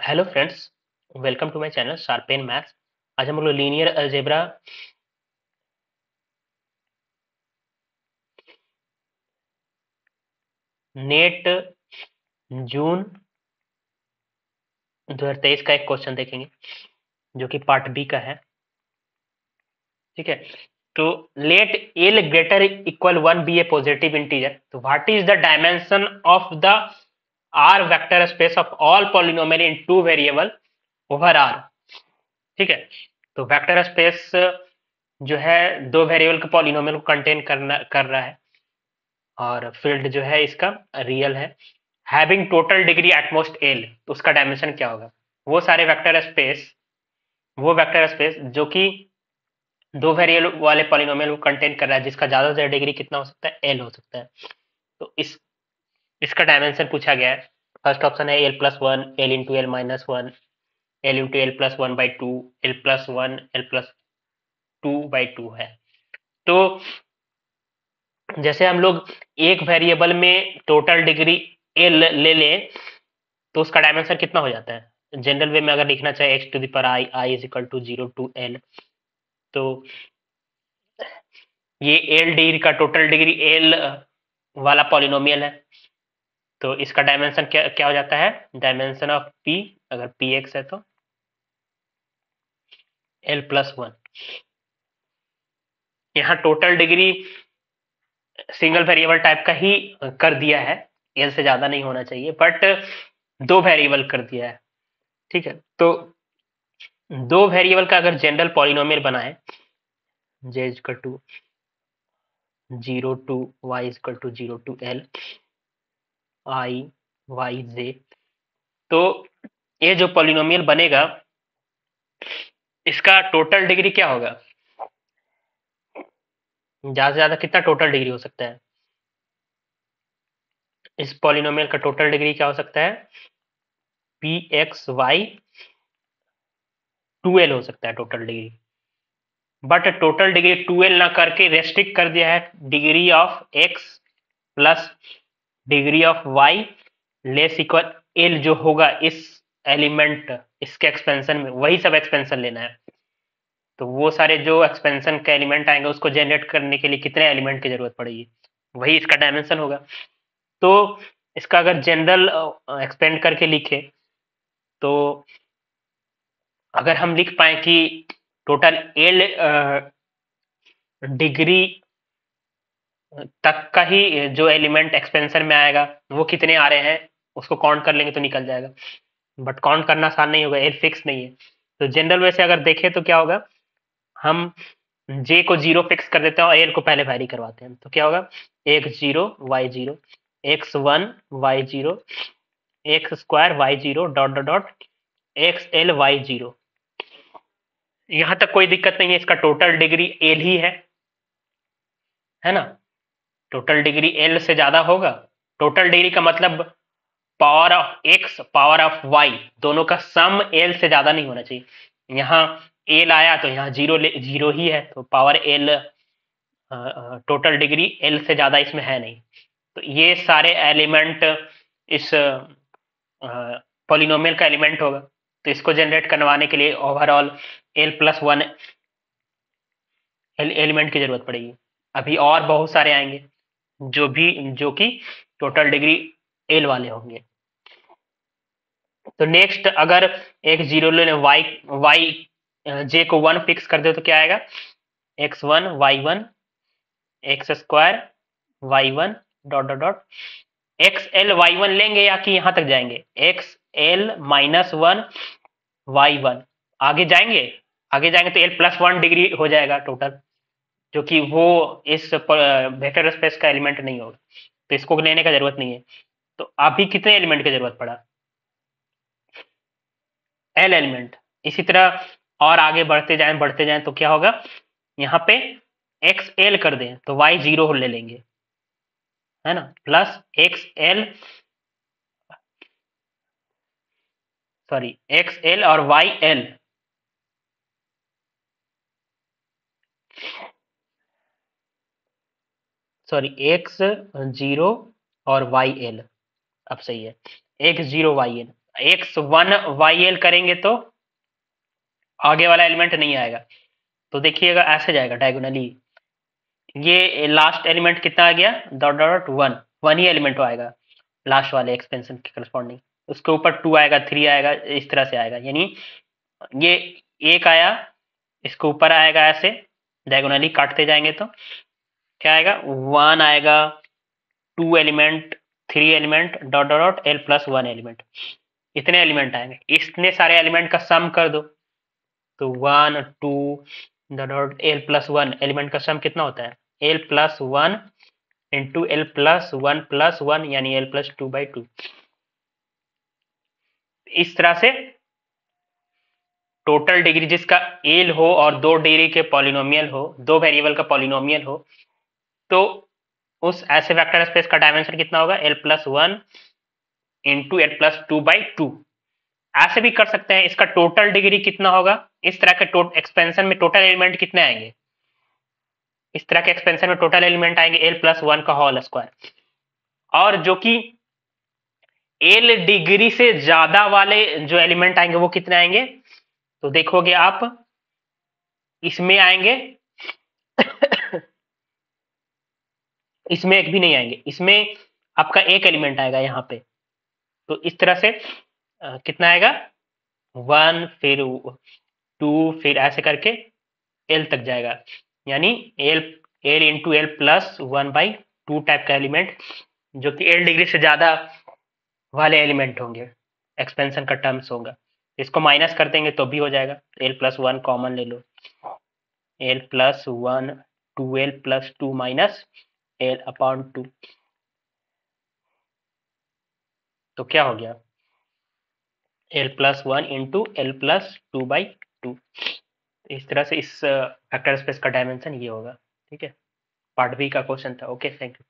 Hello friends, welcome to my channel sharpen maths. आज हम लोग लीनियर अलजेब्रा नेट जून 2023 का एक क्वेश्चन देखेंगे जो कि पार्ट बी का है। ठीक है, तो let L greater equal 1 be a positive integer, तो what is the dimension of the R vector space of all polynomial in two variable over R. ठीक है, तो वेक्टर स्पेस जो है दो वेरिएबल के पॉलिनोमियल को कंटेन कर रहा है और फील्ड जो है इसका रियल है। Having total degree at most L, तो उसका डायमेंशन क्या होगा? वो सारे वेक्टर स्पेस जो कि दो वेरिएबल वाले पॉलिनोमियल को कंटेन कर रहा है, जिसका ज्यादा से ज्यादा डिग्री कितना हो सकता है? एल हो सकता है। तो इसका डायमेंशन पूछा गया है। फर्स्ट ऑप्शन है l plus one, L into L minus one, L into l plus one by two, l plus one, L plus two by to है। तो जैसे हम लोग एक वेरिएबल में टोटल डिग्री एल ले लें तो उसका डायमेंशन कितना हो जाता है? जनरल वे में अगर लिखना चाहे x to the power i, i is equal to 0 to l, तो ये एल डिग्री का टोटल डिग्री एल वाला पॉलिनोमियल है, तो इसका डायमेंशन क्या क्या हो जाता है? डायमेंशन ऑफ पी, अगर पी एक्स है तो एल प्लस वन। यहाँ total degree single variable type का ही कर दिया है, एल से ज्यादा नहीं होना चाहिए, बट दो वेरिएबल कर दिया है। ठीक है, तो दो वेरिएबल का अगर जनरल पॉलिनोमियल बनाए, j is equal to 0 to y is equal to 0 to l i y j, तो ये जो पॉलिनोमियल बनेगा इसका टोटल डिग्री क्या होगा? ज्यादा से ज्यादा कितना टोटल डिग्री हो सकता है? इस पॉलिनोमियल का टोटल डिग्री क्या हो सकता है? पी एक्स वाई 2l हो सकता है total degree, but total degree 2l ना करके रेस्ट्रिक्ट कर दिया है degree of x plus degree of y less equal l जो होगा इस एलिमेंट, इसके एक्सपेंशन में वही सब एक्सपेंशन लेना है। तो वो सारे जो एक्सपेंशन के एलिमेंट आएंगे उसको जनरेट करने के लिए कितने एलिमेंट की जरूरत पड़ेगी, वही इसका डायमेंशन होगा। तो इसका अगर जनरल एक्सपेंड करके लिखे तो अगर हम लिख पाए कि टोटल एल डिग्री तक का ही जो एलिमेंट एक्सपेंशन में आएगा वो कितने आ रहे हैं उसको काउंट कर लेंगे तो निकल जाएगा, बट काउंट करना आसान नहीं होगा, एल फिक्स नहीं है। तो जनरल वैसे अगर देखें तो क्या होगा, हम जे को जीरो फिक्स कर देते हैं और एल को पहले वैरी करवाते हैं, तो क्या होगा? X zero y zero, x one y zero, x square y zero dot dot dot x l y zero. यहां तक कोई दिक्कत नहीं है, इसका टोटल डिग्री एल ही है ना? टोटल डिग्री एल से ज्यादा होगा। टोटल डिग्री का मतलब power of x power of y दोनों का सम एल से ज्यादा नहीं होना चाहिए। यहाँ एल आया तो यहाँ जीरो जीरो ही है, तो power L total degree L से ज्यादा इसमें है नहीं। तो ये सारे एलिमेंट इस पॉलिनोमियल का एलिमेंट होगा, तो इसको जनरेट करवाने के लिए overall L plus one element की जरूरत पड़ेगी। अभी और बहुत सारे आएंगे जो कि टोटल डिग्री एल वाले होंगे। तो नेक्स्ट अगर एक जीरो ले वाई वाई जे को वन फिक्स कर दे तो क्या आएगा? X one y one, x square y one dot dot dot x l y one लेंगे या कि यहां तक जाएंगे? X l minus one y one, आगे जाएंगे? आगे जाएंगे तो एल प्लस वन डिग्री हो जाएगा टोटल, जो कि वो इस वेक्टर स्पेस का एलिमेंट नहीं होगा, तो इसको लेने का जरूरत नहीं है। तो अभी कितने एलिमेंट की जरूरत पड़ा? L element. इसी तरह और आगे बढ़ते जाएं तो क्या होगा? यहाँ पे एक्स एल कर दें तो वाई जीरो ले लेंगे, है ना? Plus x l, sorry x l और y l, sorry x zero और वाई एल, अब सही है, x zero y l. X one y l करेंगे तो आगे वाला एलिमेंट नहीं आएगा। तो देखिएगा ऐसे जाएगा डायगोनली, ये लास्ट एलिमेंट कितना आ गया, डॉट डॉट वन, वन ही एलिमेंट आएगा लास्ट वाले एक्सपेंशन के करस्पॉन्डिंग। उसके ऊपर टू आएगा, थ्री आएगा, इस तरह से आएगा। यानी ये एक आया, इसके ऊपर आएगा ऐसे डायगोनली काटते जाएंगे तो क्या आएगा, वन आएगा, two element, three element, dot dot dot l plus one element, इतने एलिमेंट आएंगे। इतने सारे एलिमेंट का सम कर दो तो one two dot dot l plus one element का सम कितना होता है, l plus one into l plus one यानी l plus two by two. इस तरह से टोटल डिग्री जिसका एल हो और दो डिग्री के पॉलिनोमियल हो, दो वेरिएबल का पॉलिनोमियल हो, तो उस ऐसे वेक्टर स्पेस का डायमेंशन कितना होगा, L plus one into l plus two by to. ऐसे भी कर सकते हैं, इसका टोटल डिग्री कितना होगा, इस तरह के एक्सपेंशन में टोटल एलिमेंट कितने आएंगे, इस तरह के एक्सपेंशन में टोटल एलिमेंट आएंगे एल प्लस वन का होल स्क्वायर। और जो कि एल डिग्री से ज्यादा वाले जो एलिमेंट आएंगे वो कितने आएंगे, तो देखोगे आप इसमें आएंगे इसमें एक भी नहीं आएंगे, इसमें आपका एक एलिमेंट आएगा यहाँ पे। तो इस तरह से कितना आएगा, वन फिर टू फिर ऐसे करके एल तक जाएगा। यानी L L into l plus one by two type का एलिमेंट जो कि एल डिग्री से ज्यादा वाले एलिमेंट होंगे, एक्सपेंशन का टर्म्स होगा। इसको माइनस कर देंगे तो भी हो जाएगा, एल प्लस वन कॉमन ले लो, l plus one two l plus two minus l upon two, तो क्या हो गया, l plus one into l plus two by two. इस तरह से इस वेक्टर स्पेस का डायमेंशन ये होगा। ठीक है, पार्ट बी का क्वेश्चन था। Okay, thank you.